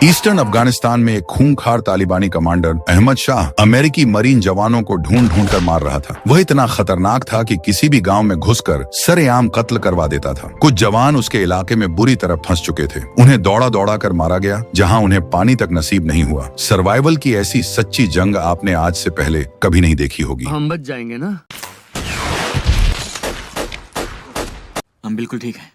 Eastern Afghanistan में एक खूंखार तालिबानी कमांडर अहमद शाह अमेरिकी मरीन जवानों को ढूंढ ढूंढ कर मार रहा था। वह इतना खतरनाक था कि किसी भी गांव में घुसकर सरेआम कत्ल करवा देता था। कुछ जवान उसके इलाके में बुरी तरह फंस चुके थे। उन्हें दौड़ा दौड़ा कर मारा गया, जहां उन्हें पानी तक नसीब नहीं हुआ। सर्वाइवल की ऐसी सच्ची जंग आपने आज से पहले कभी नहीं देखी होगी। हम बच जाएंगे ना? हम बिल्कुल ठीक हैं।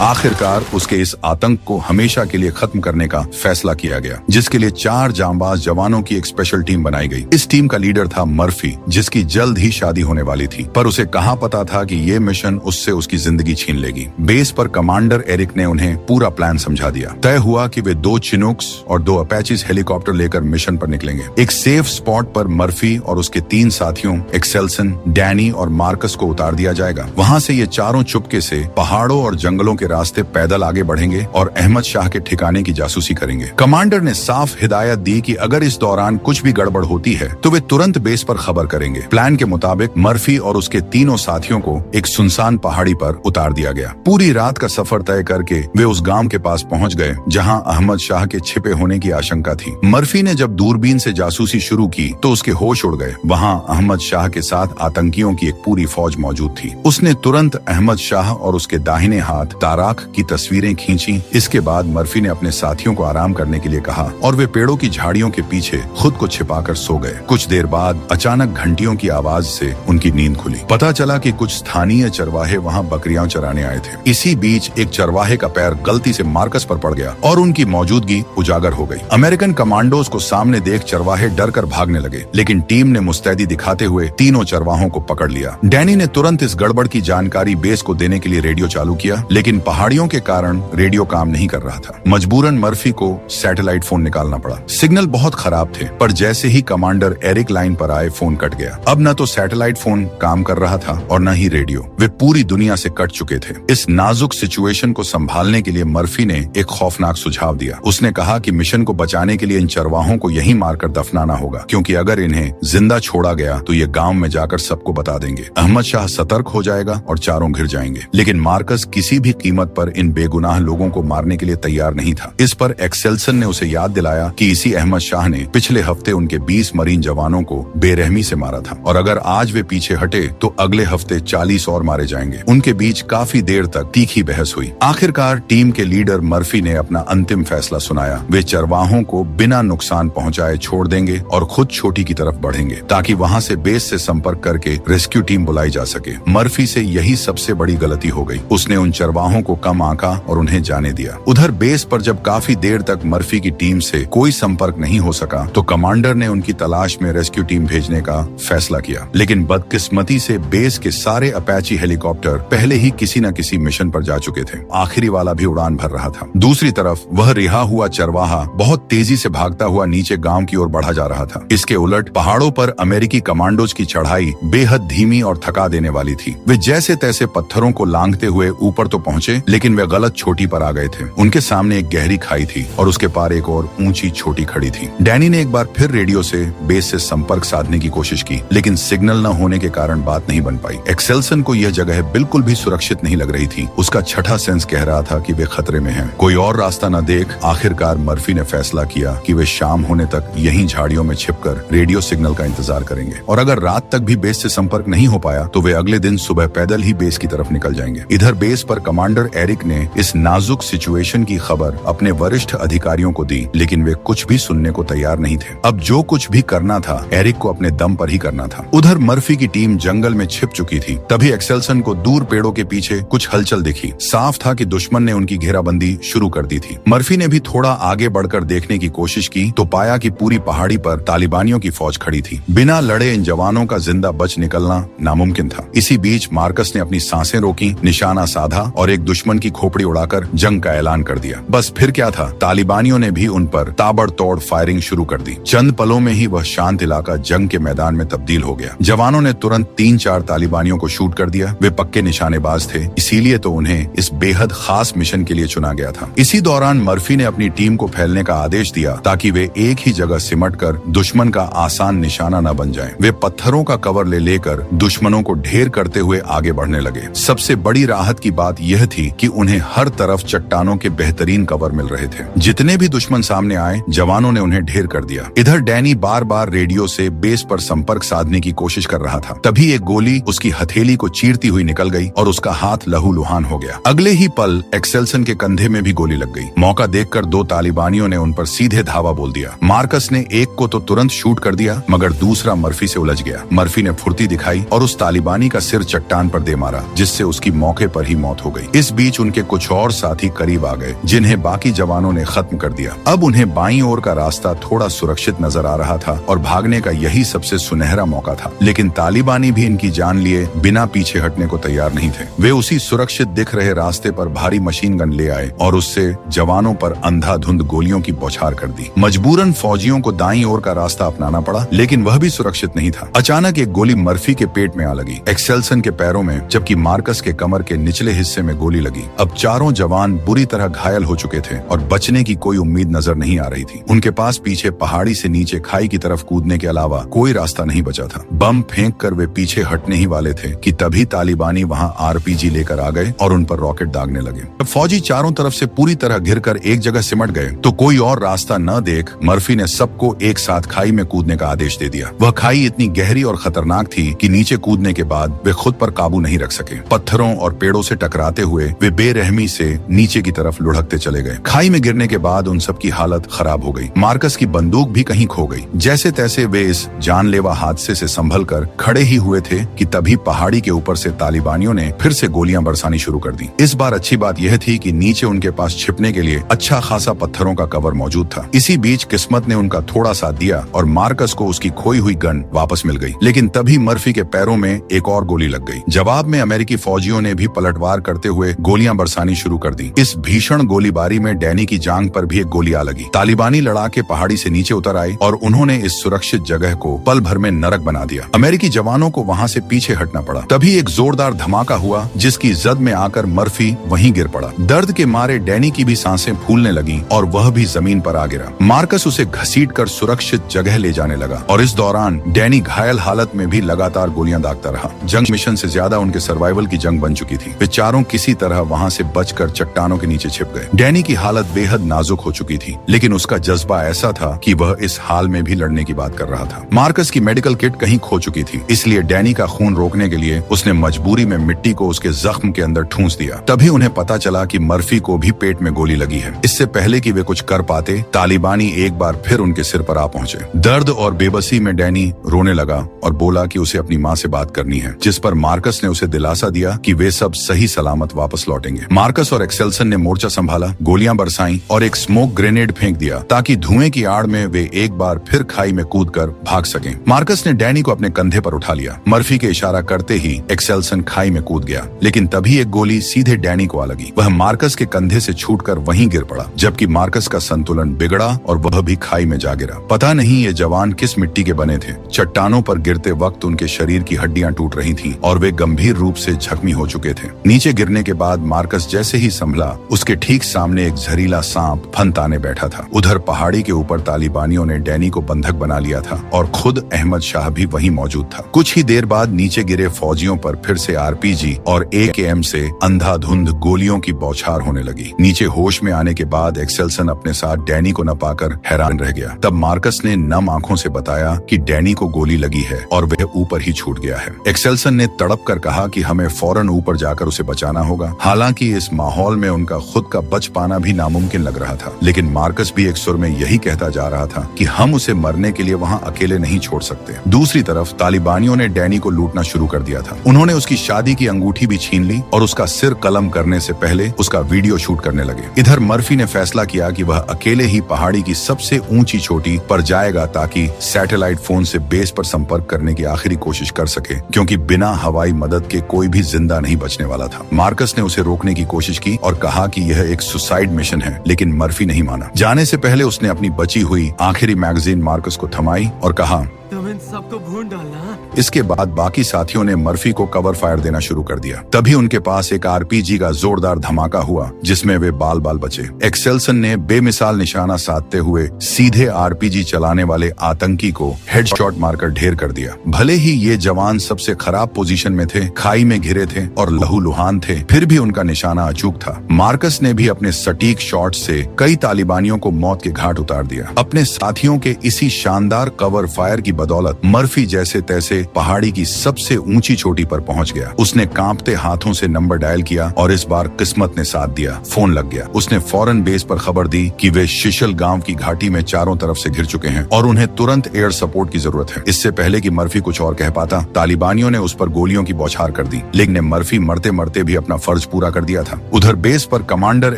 आखिरकार उसके इस आतंक को हमेशा के लिए खत्म करने का फैसला किया गया, जिसके लिए 4 जांबाज जवानों की एक स्पेशल टीम बनाई गई। इस टीम का लीडर था मर्फी, जिसकी जल्द ही शादी होने वाली थी, पर उसे कहाँ पता था कि ये मिशन उससे उसकी जिंदगी छीन लेगी। बेस पर कमांडर एरिक ने उन्हें पूरा प्लान समझा दिया। तय हुआ कि वे 2 चिनूक्स और 2 अपैचीज हेलीकॉप्टर लेकर मिशन पर निकलेंगे। एक सेफ स्पॉट पर मर्फी और उसके 3 साथियों एक्सेल्सन, डैनी और मार्कस को उतार दिया जाएगा। वहाँ से ये चारों चुपके से पहाड़ों और जंगलों के रास्ते पैदल आगे बढ़ेंगे और अहमद शाह के ठिकाने की जासूसी करेंगे। कमांडर ने साफ हिदायत दी कि अगर इस दौरान कुछ भी गड़बड़ होती है तो वे तुरंत बेस पर खबर करेंगे। प्लान के मुताबिक मर्फी और उसके तीनों साथियों को एक सुनसान पहाड़ी पर उतार दिया गया। पूरी रात का सफर तय करके वे उस गांव के पास पहुंच गए जहां अहमद शाह के छिपे होने की आशंका थी। मर्फी ने जब दूरबीन से जासूसी शुरू की तो उसके होश उड़ गए। वहां अहमद शाह के साथ आतंकियों की एक पूरी फौज मौजूद थी। उसने तुरंत अहमद शाह और उसके दाहिने हाथ ताराक की तस्वीरें खींची। इसके बाद मर्फी ने अपने साथियों को आराम करने के लिए कहा और वे पेड़ों की झाड़ियों के पीछे खुद को छिपाकर सो गए। कुछ देर बाद अचानक घंटियों की आवाज से उनकी नींद खुली। पता चला कि कुछ स्थानीय चरवाहे वहां बकरियां चराने आए थे। इसी बीच एक चरवाहे का पैर गलती से मार्कस पर पड़ गया और उनकी मौजूदगी उजागर हो गई। अमेरिकन कमांडोज को सामने देख चरवाहे डर कर भागने लगे, लेकिन टीम ने मुस्तैदी दिखाते हुए तीनों चरवाहों को पकड़ लिया। डैनी ने तुरंत इस गड़बड़ की जानकारी बेस को देने के लिए रेडियो चालू किया, लेकिन पहाड़ियों के कारण रेडियो काम नहीं कर रहा था। मजबूरन मर्फी को सैटेलाइट फोन निकालना पड़ा। सिग्नल बहुत खराब थे, पर जैसे ही कमांडर एरिक लाइन पर आए फोन कट गया। अब न तो सैटेलाइट फोन काम कर रहा था और न ही रेडियो। वे पूरी दुनिया से कट चुके थे। इस नाजुक सिचुएशन को संभालने के लिए मर्फी ने एक खौफनाक सुझाव दिया। उसने कहा कि मिशन को बचाने के लिए इन चरवाहों को यहीं मारकर दफनाना होगा, क्योंकि अगर इन्हें जिंदा छोड़ा गया तो ये गांव में जाकर सबको बता देंगे। अहमद शाह सतर्क हो जाएगा और चारों घिर जाएंगे। लेकिन मार्कस किसी भी कीमत पर इन बेगुनाह लोगों को मारने के लिए तैयार नहीं था। इस पर एक्सेल्सन ने उसे याद दिलाया कि इसी अहमद शाह ने पिछले हफ्ते उनके 20 मरीन जवानों को बेरहमी से मारा था और अगर आज वे पीछे हटे तो अगले हफ्ते 40 और मारे जाएंगे। उनके बीच काफी देर तक तीखी बहस हुई। आखिरकार टीम के लीडर मर्फी ने अपना अंतिम फैसला सुनाया। वे चरवाहों को बिना नुकसान पहुंचाए छोड़ देंगे और खुद छोटी की तरफ बढ़ेंगे, ताकि वहां से बेस से संपर्क करके रेस्क्यू टीम बुलाई जा सके। मर्फी से यही सबसे बड़ी गलती हो गई। उसने उन चरवाहों को कम आंका और उन्हें जाने दिया। उधर बेस पर जब काफी देर तक मर्फी की टीम से कोई संपर्क नहीं हो सका तो कमांडर ने उनकी तलाश में रेस्क्यू टीम भेजने का फैसला किया। लेकिन बदकिस्मती से बेस के सारे अपैची हेलीकॉप्टर पहले ही किसी न किसी मिशन पर जा चुके थे। आखिरी वाला भी उड़ान भर रहा था। दूसरी तरफ वह रिहा हुआ चरवाहा बहुत तेजी से भागता हुआ नीचे गांव की ओर बढ़ा जा रहा था। इसके उलट पहाड़ों पर अमेरिकी कमांडोज की चढ़ाई बेहद धीमी और थका देने वाली थी। वे जैसे तैसे पत्थरों को लांघते हुए ऊपर तो पहुंचे, लेकिन वे गलत चोटी पर आ गए थे। उनके सामने एक गहरी खाई थी और उसके पार एक और ऊंची छोटी खड़ी थी। डैनी ने एक बार फिर रेडियो से बेस से संपर्क साधने की कोशिश की, लेकिन सिग्नल न होने के कारण बात नहीं बन पाई। एक्सेल्सन को यह जगह बिल्कुल भी सुरक्षित नहीं लग रही थी। उसका छठा सेंस कह रहा था कि वे खतरे में हैं। कोई और रास्ता न देख आखिरकार मर्फी ने फैसला किया कि वे शाम होने तक यहीं झाड़ियों में छिपकर रेडियो सिग्नल का इंतजार करेंगे और अगर रात तक भी बेस से संपर्क नहीं हो पाया तो वे अगले दिन सुबह पैदल ही बेस की तरफ निकल जाएंगे। इधर बेस पर कमांडर एरिक ने इस नाजुक सिचुएशन की खबर अपने वरिष्ठ अधिकारियों को दी, लेकिन वे कुछ भी सुनने को तैयार नहीं थे। अब जो कुछ भी करना था एरिक को अपने दम पर ही करना था। उधर मर्फी की टीम जंगल में छिप चुकी थी। तभी एक्सेल्सन को दूर पेड़ों के पीछे कुछ हलचल दिखी। साफ था कि दुश्मन ने उनकी घेराबंदी शुरू कर दी थी। मर्फी ने भी थोड़ा आगे बढ़कर देखने की कोशिश की तो पाया कि पूरी पहाड़ी पर तालिबानियों की फौज खड़ी थी। बिना लड़े इन जवानों का जिंदा बच निकलना नामुमकिन था। इसी बीच मार्कस ने अपनी सांसें रोकी, निशाना साधा और एक दुश्मन की खोपड़ी उड़ाकर जंग का ऐलान कर दिया। बस फिर क्या था, तालिबानियों ने भी उन पर ताबड़तोड़ फायरिंग शुरू कर दी। चंद पलों में ही वह शांत इलाका जंग के मैदान में तब्दील हो गया। जवानों ने तुरंत 3-4 तालिबानियों को शूट कर दिया। वे पक्के निशानेबाज थे, इसीलिए तो उन्हें इस बेहद खास मिशन के लिए चुना गया था। इसी दौरान मर्फी ने अपनी टीम को फैलने का आदेश दिया ताकि वे एक ही जगह सिमटकर दुश्मन का आसान निशाना न बन जाएं। वे पत्थरों का कवर ले लेकर दुश्मनों को ढेर करते हुए आगे बढ़ने लगे। सबसे बड़ी राहत की बात यह थी कि उन्हें हर तरफ चट्टानों के बेहतरीन कवर मिल रहे थे। जितने भी दुश्मन सामने आए, जवानों ने उन्हें ढेर कर दिया। इधर डैनी बार बार रेडियो से बेस पर संपर्क साधने की कोशिश कर रहा था। तभी एक गोली उसकी हथेली को चीरती हुई निकल गई और उसका हाथ लहूलुहान हो गया। अगले ही पल एक्सेल्सन के कंधे में भी गोली लग गई। मौका देखकर दो तालिबानियों ने उन पर सीधे धावा बोल दिया। मार्कस ने एक को तो तुरंत शूट कर दिया, मगर दूसरा मर्फी से उलझ गया। मर्फी ने फुर्ती दिखाई और उस तालिबानी का सिर चट्टान पर दे मारा, जिससे उसकी मौके पर ही मौत हो गई। इस बीच उनके कुछ और साथी करीब आ गए, जिन्हें बाकी जवानों ने खत्म कर दिया। अब उन्हें बाईं ओर का रास्ता थोड़ा सुरक्षित नजर आ रहा था और भागने का यही सबसे सुनहरा मौका था। लेकिन तालिबानी भी इनकी जान लिए बिना पीछे हटने को तैयार नहीं थे। वे उसी सुरक्षित दिख रहे रास्ते पर भारी मशीन गन ले आए और उससे जवानों पर अंधाधुंध गोलियों की बौछार कर दी। मजबूरन फौजियों को दाईं ओर का रास्ता अपनाना पड़ा, लेकिन वह भी सुरक्षित नहीं था। अचानक एक गोली मर्फी के पेट में आ लगी, एक्सेल्सन के पैरों में, जबकि मार्कस के कमर के निचले हिस्से में गोली लगी। अब चारों जवान बुरी तरह घायल हो चुके थे और बचने की कोई उम्मीद नजर नहीं आ रही थी। उनके पास पीछे पहाड़ी से नीचे खाई की तरफ कूदने के अलावा कोई रास्ता नहीं बचा था। बम फेंक कर वे पीछे हटने ही वाले थे कि तभी तालिबानी वहां आरपीजी लेकर आ गए और उन पर रॉकेट दागने लगे। जब फौजी चारों तरफ से पूरी तरह घिरकर एक जगह सिमट गए तो कोई और रास्ता न देख मर्फी ने सबको एक साथ खाई में कूदने का आदेश दे दिया। वह खाई इतनी गहरी और खतरनाक थी कि नीचे कूदने के बाद वे खुद पर काबू नहीं रख सके। पत्थरों और पेड़ों से टकराते हुए वे बेरहमी से नीचे की तरफ लुढ़कते चले गए। खाई में गिरने के बाद उन सबकी हालत खराब हो गई। मार्कस की बंदूक भी कहीं खो गई। जैसे तैसे वे इस जानलेवा हादसे से संभल कर खड़े ही हुए थे कि तभी पहाड़ी के ऊपर से तालिबानियों ने फिर से गोलियां बरसानी शुरू कर दी। इस बार अच्छी बात यह थी कि नीचे उनके पास छिपने के लिए अच्छा खासा पत्थरों का कवर मौजूद था। इसी बीच किस्मत ने उनका थोड़ा साथ दिया और मार्कस को उसकी खोई हुई गन वापस मिल गई। लेकिन तभी मर्फी के पैरों में एक और गोली लग गई। जवाब में अमेरिकी फौजियों ने भी पलटवार करते हुए गोलियां बरसानी शुरू कर दी। इस भीषण गोलीबारी में डैनी की जांघ पर भी एक गोली आ लगी। तालिबानी लड़ाके पहाड़ी से नीचे उतर आए और उन्होंने इस सुरक्षित जगह को पल भर में नरक बना दिया। अमेरिकी जवानों को वहां से पीछे हटना पड़ा। तभी एक जोरदार धमाका हुआ, जिसकी जद में आकर मर्फी वहीं गिर पड़ा। दर्द के मारे डैनी की भी सांसें फूलने लगी और वह भी जमीन पर आ गिरा। मार्कस उसे घसीटकर सुरक्षित जगह ले जाने लगा और इस दौरान डैनी घायल हालत में भी लगातार गोलियां दागता रहा। जंग मिशन से ज्यादा उनके सर्वाइवल की जंग बन चुकी थी। वे चारों किसी तरह वहां से बचकर चट्टानों के नीचे छिप गए। डैनी की हालत बेहद नाजुक हो चुकी थी, लेकिन उसका जज्बा ऐसा था कि वह इस हाल में भी लड़ने की बात कर रहा था। मार्कस की मेडिकल किट कहीं खो चुकी थी, इसलिए डैनी का खून रोकने के लिए उसने मजबूरी में मिट्टी को उसके जख्म के अंदर ठूंस दिया। तभी उन्हें पता चला कि मर्फी को भी पेट में गोली लगी है। इससे पहले कि वे कुछ कर पाते, तालिबानी एक बार फिर उनके सिर पर आ पहुंचे। दर्द और बेबसी में डैनी रोने लगा और बोला कि उसे अपनी माँ से बात करनी है, जिस पर मार्कस ने उसे दिलासा दिया कि वे सब सही सलामत वापस लौटेंगे। मार्कस और एक्सेल्सन ने मोर्चा संभाला, गोलियां बरसाईं और एक स्मोक ग्रेनेड फेंक दिया ताकि धुएं की आड़ में वे एक बार फिर खाई में कूदकर भाग सकें। मार्कस ने डैनी को अपने कंधे पर उठा लिया। मर्फी के इशारा करते ही एक्सेल्सन खाई में कूद गया, लेकिन तभी एक गोली सीधे डैनी को आ लगी। वह मार्कस के कंधे से छूटकर वहीं गिर पड़ा, जबकि मार्कस का संतुलन बिगड़ा और वह भी खाई में जा गिरा। पता नहीं ये जवान किस मिट्टी के बने थे। चट्टानों पर गिरते वक्त उनके शरीर की हड्डियां टूट रही थीं और वे गंभीर रूप से जख्मी हो चुके थे। नीचे गिरने के बाद मार्कस जैसे ही संभला, उसके ठीक सामने एक जहरीला सांप फनताने बैठा था। उधर पहाड़ी के ऊपर तालिबानियों ने डैनी को बंधक बना लिया था और खुद अहमद शाह भी वहीं मौजूद था। कुछ ही देर बाद नीचे गिरे फौजियों पर फिर से आरपीजी और एकेएम से अंधाधुंध गोलियों की बौछार होने लगी। नीचे होश में आने के बाद एक्सेल्सन अपने साथ डैनी को न पाकर हैरान रह गया। तब मार्कस ने नम आंखों से बताया कि डैनी को गोली लगी है और वह ऊपर ही छूट गया है। एक्सेल्सन ने तड़प कर कहा कि हमें फौरन ऊपर जाकर उसे बचाना होगा। हालांकि इस माहौल में उनका खुद का बच पाना भी नामुमकिन लग रहा था, लेकिन मार्कस भी एक सुर में यही कहता जा रहा था कि हम उसे मरने के लिए वहां अकेले नहीं छोड़ सकते। दूसरी तरफ तालिबानियों ने डैनी को लूटना शुरू कर दिया था। उन्होंने उसकी शादी की अंगूठी भी छीन ली और उसका सिर कलम करने से पहले उसका वीडियो शूट करने लगे। इधर मर्फी ने फैसला किया कि वह अकेले ही पहाड़ी की सबसे ऊंची चोटी पर जाएगा ताकि सैटेलाइट फोन से बेस पर संपर्क करने की आखिरी कोशिश कर सके, क्योंकि बिना हवाई मदद के कोई भी जिंदा नहीं बचने वाला था। मार्कस ने उसे रोकने की कोशिश की और कहा कि यह एक सुसाइड मिशन है, लेकिन मर्फी नहीं माना। जाने से पहले उसने अपनी बची हुई आखिरी मैगजीन मार्कस को थमाई और कहा, तुम्हें इन सबको भून डालना। इसके बाद बाकी साथियों ने मर्फी को कवर फायर देना शुरू कर दिया। तभी उनके पास एक आरपीजी का जोरदार धमाका हुआ जिसमें वे बाल बाल बचे। एक्सेल्सन ने बेमिसाल निशाना साधते हुए सीधे आरपीजी चलाने वाले आतंकी को हेडशॉट मारकर ढेर कर दिया। भले ही ये जवान सबसे खराब पोजीशन में थे, खाई में घिरे थे और लहूलुहान थे, फिर भी उनका निशाना अचूक था। मार्कस ने भी अपने सटीक शॉट से कई तालिबानियों को मौत के घाट उतार दिया। अपने साथियों के इसी शानदार कवर फायर की बदौलत मर्फी जैसे तैसे पहाड़ी की सबसे ऊंची चोटी पर पहुंच गया। उसने कांपते हाथों से नंबर डायल किया और इस बार किस्मत ने साथ दिया, फोन लग गया। उसने फौरन बेस पर खबर दी कि वे शिशल गांव की घाटी में चारों तरफ से घिर चुके हैं और उन्हें तुरंत एयर सपोर्ट की जरूरत है। इससे पहले कि मर्फी कुछ और कह पाता, तालिबानियों ने उस पर गोलियों की बौछार कर दी, लेकिन मर्फी मरते मरते भी अपना फर्ज पूरा कर दिया था। उधर बेस पर कमांडर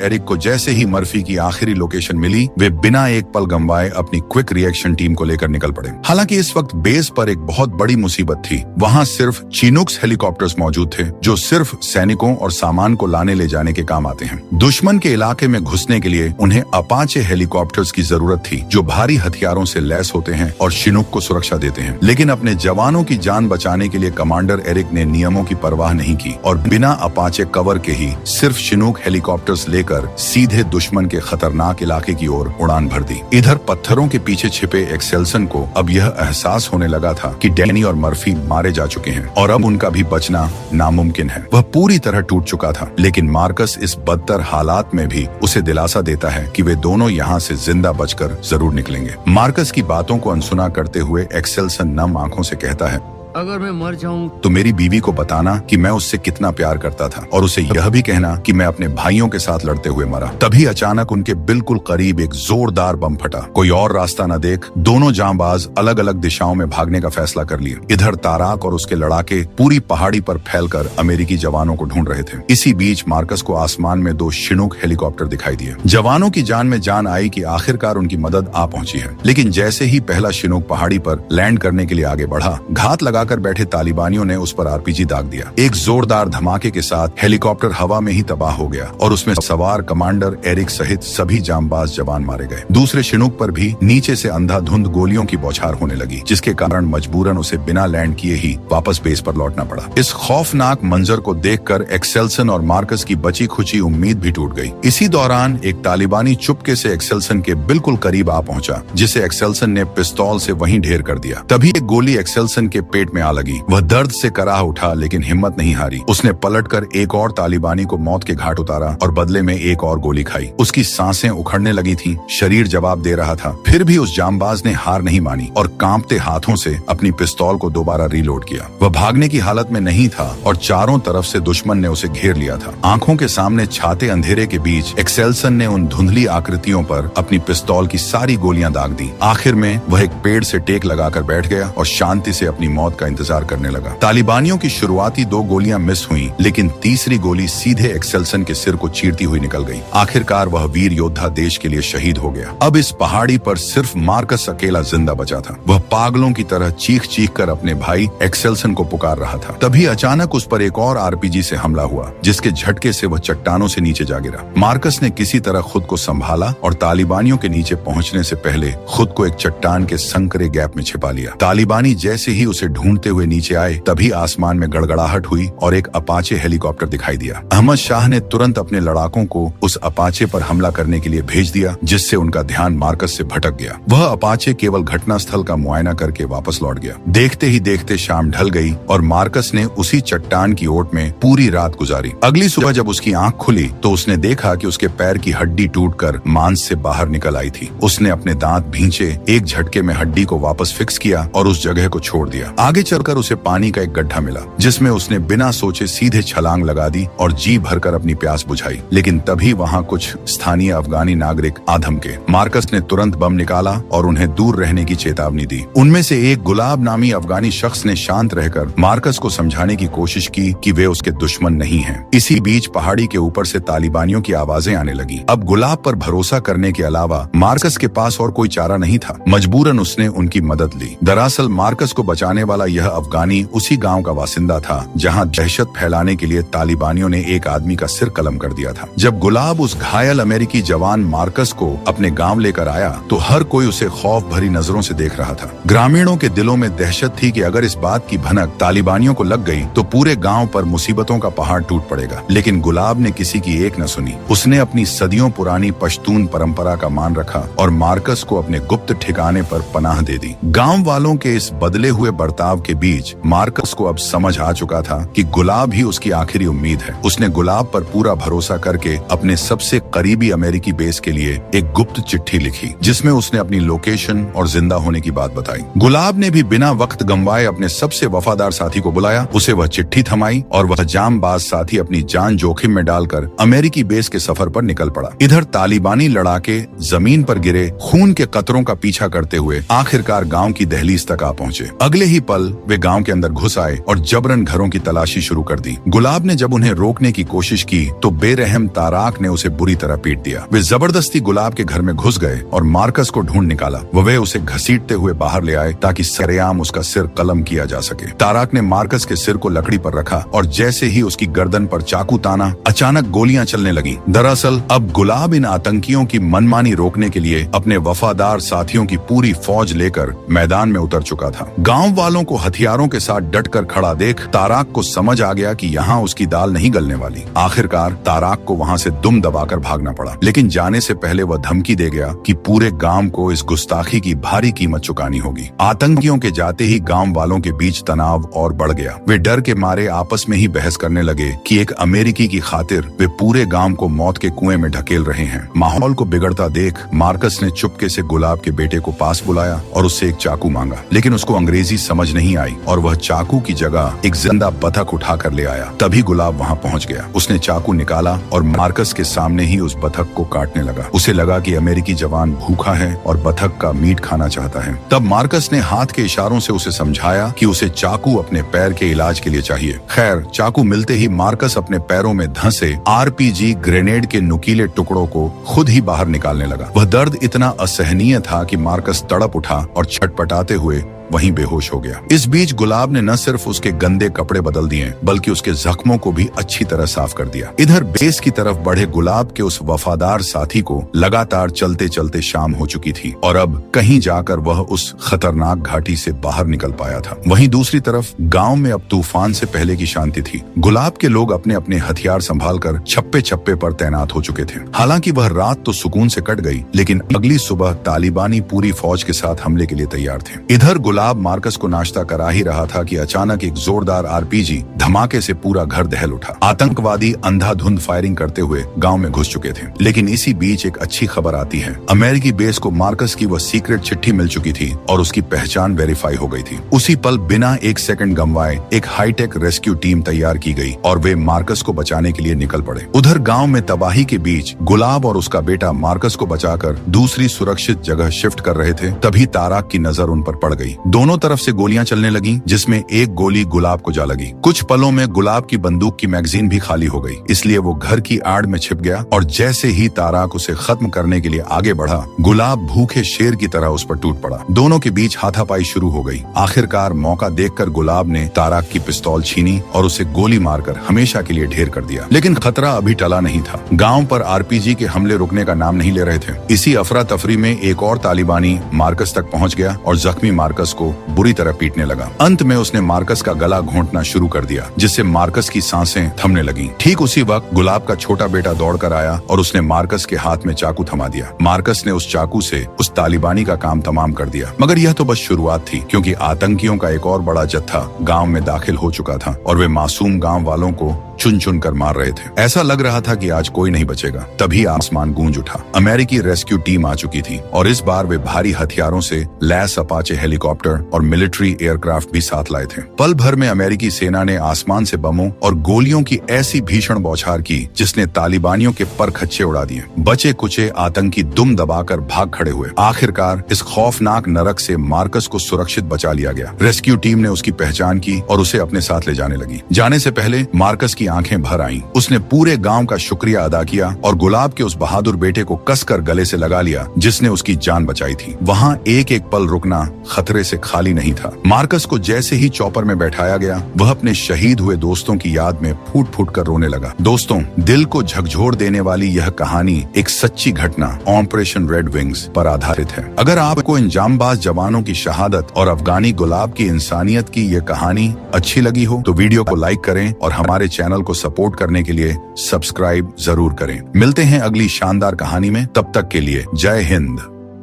एरिक को जैसे ही मर्फी की आखिरी लोकेशन मिली, वे बिना एक पल गंवाए अपनी क्विक रिएक्शन टीम को लेकर निकल पड़े। हालांकि इस वक्त बेस पर एक बहुत बड़ी मुसीबत थी। वहां सिर्फ चिनूक्स हेलीकॉप्टर्स मौजूद थे जो सिर्फ सैनिकों और सामान को लाने ले जाने के काम आते हैं। दुश्मन के इलाके में घुसने के लिए उन्हें अपाचे हेलीकॉप्टर्स की जरूरत थी जो भारी हथियारों से लैस होते हैं और चिनूक को सुरक्षा देते हैं। लेकिन अपने जवानों की जान बचाने के लिए कमांडर एरिक ने नियमों की परवाह नहीं की और बिना अपाचे कवर के ही सिर्फ चिनूक हेलीकॉप्टर्स लेकर सीधे दुश्मन के खतरनाक इलाके की ओर उड़ान भर दी। इधर पत्थरों के पीछे छिपे एक्सेल्सन को अब यह एहसास होने लगा था कि डैनी और मर्फी मारे जा चुके हैं और अब उनका भी बचना नामुमकिन है। वह पूरी तरह टूट चुका था, लेकिन मार्कस इस बदतर हालात में भी उसे दिलासा देता है कि वे दोनों यहाँ से जिंदा बचकर जरूर निकलेंगे। मार्कस की बातों को अनसुना करते हुए एक्सेल्सन नम आंखों से कहता है, अगर मैं मर जाऊं तो मेरी बीवी को बताना कि मैं उससे कितना प्यार करता था और उसे यह भी कहना कि मैं अपने भाइयों के साथ लड़ते हुए मरा। तभी अचानक उनके बिल्कुल करीब एक जोरदार बम फटा। कोई और रास्ता न देख दोनों जांबाज अलग अलग दिशाओं में भागने का फैसला कर लिए। इधर ताराक और उसके लड़ाके पूरी पहाड़ी पर फैलकर अमेरिकी जवानों को ढूंढ रहे थे। इसी बीच मार्कस को आसमान में 2 चिनूक हेलीकॉप्टर दिखाई दिए। जवानों की जान में जान आई कि आखिरकार उनकी मदद आ पहुंची है। लेकिन जैसे ही पहला चिनूक पहाड़ी पर लैंड करने के लिए आगे बढ़ा, घात लगाकर बैठे तालिबानियों ने उस पर आरपीजी दाग दिया। एक जोरदार धमाके के साथ हेलीकॉप्टर हवा में ही तबाह हो गया और उसमें सवार कमांडर एरिक सहित सभी जांबाज जवान मारे गए। दूसरे चिनूक पर भी नीचे से अंधाधुंध गोलियों की बौछार होने लगी, जिसके कारण मजबूरन उसे बिना लैंड किए ही वापस बेस पर लौटना पड़ा। इस खौफनाक मंजर को देखकर एक्सेल्सन और मार्कस की बची खुची उम्मीद भी टूट गई। इसी दौरान एक तालिबानी चुपके से एक्सेल्सन के बिल्कुल करीब आ पहुंचा, जिसे एक्सेल्सन ने पिस्तौल से वहीं ढेर कर दिया। तभी एक गोली एक्सेल्सन के पेट में आ लगी। वह दर्द से कराह उठा, लेकिन हिम्मत नहीं हारी। उसने पलटकर एक और तालिबानी को मौत के घाट उतारा और बदले में एक और गोली खाई। उसकी सांसें उखड़ने लगी थीं, शरीर जवाब दे रहा था। फिर भी उस जांबाज ने हार नहीं मानी और कांपते हाथों से अपनी पिस्तौल को दोबारा रीलोड किया। वह भागने की हालत में नहीं था और चारों तरफ से दुश्मन ने उसे घेर लिया था। आंखों के सामने छाते अंधेरे के बीच एक्सेल्सन ने उन धुंधली आकृतियों पर अपनी पिस्तौल की सारी गोलियां दाग दी। आखिर में वह एक पेड़ से टेक लगाकर बैठ गया और शांति से अपनी मौत का इंतजार करने लगा। तालिबानियों की शुरुआती 2 गोलियां मिस हुईं, लेकिन तीसरी गोली सीधे एक्सेल्सन के सिर को चीरती हुई निकल गई। आखिरकार वह वीर योद्धा देश के लिए शहीद हो गया। अब इस पहाड़ी पर सिर्फ मार्कस अकेला जिंदा बचा था। वह पागलों की तरह चीख चीख कर अपने भाई एक्सेल्सन को पुकार रहा था। तभी अचानक उस पर एक और आरपीजी से हमला हुआ, जिसके झटके से वह चट्टानों से नीचे जा गिरा। मार्कस ने किसी तरह खुद को संभाला और तालिबानियों के नीचे पहुंचने से पहले खुद को एक चट्टान के संकरे गैप में छिपा लिया। तालिबानी जैसे ही उसे ढूंढते हुए नीचे आए, तभी आसमान में गड़गड़ाहट हुई और एक अपाचे हेलीकॉप्टर दिखाई दिया। अहमद शाह ने तुरंत अपने लड़ाकों को उस अपाचे पर हमला करने के लिए भेज दिया, जिससे उनका ध्यान मार्कस से भटक गया। वह अपाचे केवल घटनास्थल का मुआयना करके वापस लौट गया। देखते ही देखते शाम ढल गई और मार्कस ने उसी चट्टान की ओट में पूरी रात गुजारी। अगली सुबह जब उसकी आंख खुली तो उसने देखा कि उसके पैर की हड्डी टूटकर मांस से बाहर निकल आई थी। उसने अपने दांत भींचे, एक झटके में हड्डी को वापस फिक्स किया और उस जगह को छोड़ दिया। आगे चलकर उसे पानी का एक गड्ढा मिला, जिसमें उसने बिना सोचे सीधे छलांग लगा दी और जी भरकर अपनी प्यास बुझाई। लेकिन तभी वहां कुछ स्थानीय अफगानी नागरिक आ धमके। मार्कस ने तुरंत बम निकाला और उन्हें दूर रहने की चेतावनी दी। उनमें से एक गुलाब नामी अफगानी शख्स ने शांत रहकर मार्कस को समझाने की कोशिश की कि वे उसके दुश्मन नहीं हैं। इसी बीच पहाड़ी के ऊपर से तालिबानियों की आवाजें आने लगी। अब गुलाब पर भरोसा करने के अलावा मार्कस के पास और कोई चारा नहीं था। मजबूरन उसने उनकी मदद ली। दरअसल मार्कस को बचाने वाला यह अफगानी उसी गांव का बासिंदा था जहां दहशत फैलाने के लिए तालिबानियों ने एक आदमी का सिर कलम कर दिया था। जब गुलाब उस घायल अमेरिकी जवान मार्कस को अपने गांव लेकर आया तो हर कोई उसे खौफ भरी नजरों से देख रहा था। ग्रामीणों के दिलों में दहशत थी कि अगर इस बात की भनक तालिबानियों को लग गई तो पूरे गांव पर मुसीबतों का पहाड़ टूट पड़ेगा। लेकिन गुलाब ने किसी की एक न सुनी। उसने अपनी सदियों पुरानी पश्तून परंपरा का मान रखा और मार्कस को अपने गुप्त ठिकाने पर पनाह दे दी। गांव वालों के इस बदले हुए बर्ताव के बीच मार्कस को अब समझ आ चुका था कि गुलाब ही उसकी आखिरी उम्मीद है। उसने गुलाब पर पूरा भरोसा करके अपने सबसे करीबी अमेरिकी बेस के लिए एक गुप्त चिट्ठी लिखी जिसमें उसने अपनी लोकेशन और जिंदा होने की बात बताई। गुलाब ने भी बिना वक्त गंवाए अपने सबसे वफादार साथी को बुलाया, उसे वह चिट्ठी थमाई और वह जांबाज साथी अपनी जान जोखिम में डालकर अमेरिकी बेस के सफर पर निकल पड़ा। इधर तालिबानी लड़ाके जमीन पर गिरे खून के कतरों का पीछा करते हुए आखिरकार गांव की दहलीज तक आ पहुंचे। अगले ही पल वे गांव के अंदर घुस आए और जबरन घरों की तलाशी शुरू कर दी। गुलाब ने जब उन्हें रोकने की कोशिश की तो बेरहम ताराक ने उसे बुरी तरह पीट दिया। वे जबरदस्ती गुलाब के घर में घुस गए और मार्कस को ढूंढ निकाला। वे उसे घसीटते हुए बाहर ले आए ताकि सरेआम उसका सिर कलम किया जा सके। ताराक ने मार्कस के सिर को लकड़ी पर रखा और जैसे ही उसकी गर्दन पर चाकू ताना अचानक गोलियां चलने लगी। दरअसल अब गुलाब इन आतंकियों की मनमानी रोकने के लिए अपने वफादार साथियों की पूरी फौज लेकर मैदान में उतर चुका था। गांव वालों को हथियारों के साथ डटकर खड़ा देख ताराक को समझ आ गया कि यहाँ उसकी दाल नहीं गलने वाली। आखिरकार ताराक को वहाँ से दुम दबाकर भागना पड़ा, लेकिन जाने से पहले वह धमकी दे गया कि पूरे गांव को इस गुस्ताखी की भारी कीमत चुकानी होगी। आतंकियों के जाते ही गांव वालों के बीच तनाव और बढ़ गया। वे डर के मारे आपस में ही बहस करने लगे कि एक अमेरिकी की खातिर वे पूरे गांव को मौत के कुएं में ढकेल रहे हैं। माहौल को बिगड़ता देख मार्कस ने चुपके से गुलाब के बेटे को पास बुलाया और उससे एक चाकू मांगा, लेकिन उसको अंग्रेजी समझ नहीं आई और वह चाकू की जगह एक जिंदा बतख उठा कर ले आया। तभी गुलाब वहाँ पहुँच गया। उसने चाकू निकाला और मार्कस के सामने ही उस बतख को काटने लगा। उसे लगा कि अमेरिकी जवान भूखा है और बतख का मीट खाना चाहता है। तब मार्कस ने हाथ के इशारों से उसे समझाया कि उसे चाकू अपने पैर के इलाज के लिए चाहिए। खैर, चाकू मिलते ही मार्कस अपने पैरों में धंसे आरपीजी ग्रेनेड के नुकीले टुकड़ों को खुद ही बाहर निकालने लगा। वह दर्द इतना असहनीय था कि मार्कस तड़प उठा और छटपटाते हुए वहीं बेहोश हो गया। इस बीच गुलाब ने न सिर्फ उसके गंदे कपड़े बदल दिए बल्कि उसके जख्मों को भी अच्छी तरह साफ कर दिया। इधर बेस की तरफ बढ़े गुलाब के उस वफादार साथी को लगातार चलते चलते शाम हो चुकी थी और अब कहीं जाकर वह उस खतरनाक घाटी से बाहर निकल पाया था। वहीं दूसरी तरफ गांव में अब तूफान से पहले की शांति थी। गुलाब के लोग अपने अपने हथियार संभालकर छप्पे छप्पे पर तैनात हो चुके थे। हालांकि वह रात तो सुकून से कट गई, लेकिन अगली सुबह तालिबानी पूरी फौज के साथ हमले के लिए तैयार थे। इधर गुलाब मार्कस को नाश्ता करा ही रहा था कि अचानक एक जोरदार आरपीजी धमाके से पूरा घर दहल उठा। आतंकवादी अंधाधुंध फायरिंग करते हुए गांव में घुस चुके थे। लेकिन इसी बीच एक अच्छी खबर आती है। अमेरिकी बेस को मार्कस की वह सीक्रेट चिट्ठी मिल चुकी थी और उसकी पहचान वेरीफाई हो गई थी। उसी पल बिना एक सेकंड गंवाए एक हाईटेक रेस्क्यू टीम तैयार की गई और वे मार्कस को बचाने के लिए निकल पड़े। उधर गांव में तबाही के बीच गुलाब और उसका बेटा मार्कस को बचाकर दूसरी सुरक्षित जगह शिफ्ट कर रहे थे। तभी ताराक की नजर उन पर पड़ गई। दोनों तरफ से गोलियां चलने लगीं, जिसमें एक गोली गुलाब को जा लगी। कुछ पलों में गुलाब की बंदूक की मैगजीन भी खाली हो गई, इसलिए वो घर की आड़ में छिप गया और जैसे ही ताराक उसे खत्म करने के लिए आगे बढ़ा, गुलाब भूखे शेर की तरह उस पर टूट पड़ा। दोनों के बीच हाथापाई शुरू हो गई। आखिरकार मौका देखकर गुलाब ने ताराक की पिस्तौल छीनी और उसे गोली मारकर हमेशा के लिए ढेर कर दिया। लेकिन खतरा अभी टला नहीं था। गांव पर आरपीजी के हमले रुकने का नाम नहीं ले रहे थे। इसी अफरा तफरी में एक और तालिबानी मार्कस तक पहुंच गया और जख्मी मार्कस को बुरी तरह पीटने लगा। अंत में उसने मार्कस का गला घोंटना शुरू कर दिया, जिससे मार्कस की सांसें थमने लगीं। ठीक उसी वक्त गुलाब का छोटा बेटा दौड़कर आया और उसने मार्कस के हाथ में चाकू थमा दिया। मार्कस ने उस चाकू से उस तालिबानी का काम तमाम कर दिया। मगर यह तो बस शुरुआत थी, क्योंकि आतंकियों का एक और बड़ा जत्था गांव में दाखिल हो चुका था और वे मासूम गांव वालों को चुन चुन कर मार रहे थे। ऐसा लग रहा था कि आज कोई नहीं बचेगा। तभी आसमान गूंज उठा। अमेरिकी रेस्क्यू टीम आ चुकी थी और इस बार वे भारी हथियारों से लैस अपाचे हेलीकॉप्टर और मिलिट्री एयरक्राफ्ट भी साथ लाए थे। पल भर में अमेरिकी सेना ने आसमान से बमों और गोलियों की ऐसी भीषण बौछार की जिसने तालिबानियों के पर खच्चे उड़ा दिए। बचे कुचे आतंकी दुम दबाकर भाग खड़े हुए। आखिरकार इस खौफनाक नरक से मार्कस को सुरक्षित बचा लिया गया। रेस्क्यू टीम ने उसकी पहचान की और उसे अपने साथ ले जाने लगी। जाने से पहले मार्कस की आंखें भर आईं। उसने पूरे गांव का शुक्रिया अदा किया और गुलाब के उस बहादुर बेटे को कसकर गले से लगा लिया जिसने उसकी जान बचाई थी। वहां एक एक पल रुकना खतरे से खाली नहीं था। मार्कस को जैसे ही चॉपर में बैठाया गया, वह अपने शहीद हुए दोस्तों की याद में फूट फूट कर रोने लगा। दोस्तों, दिल को झकझोर देने वाली यह कहानी एक सच्ची घटना ऑपरेशन रेड विंग्स पर आधारित है। अगर आपको इन जांबाज जवानों की शहादत और अफगानी गुलाब की इंसानियत की यह कहानी अच्छी लगी हो तो वीडियो को लाइक करें और हमारे चैनल को सपोर्ट करने के लिए सब्सक्राइब जरूर करें। मिलते हैं अगली शानदार कहानी में, तब तक के लिए जय हिंद।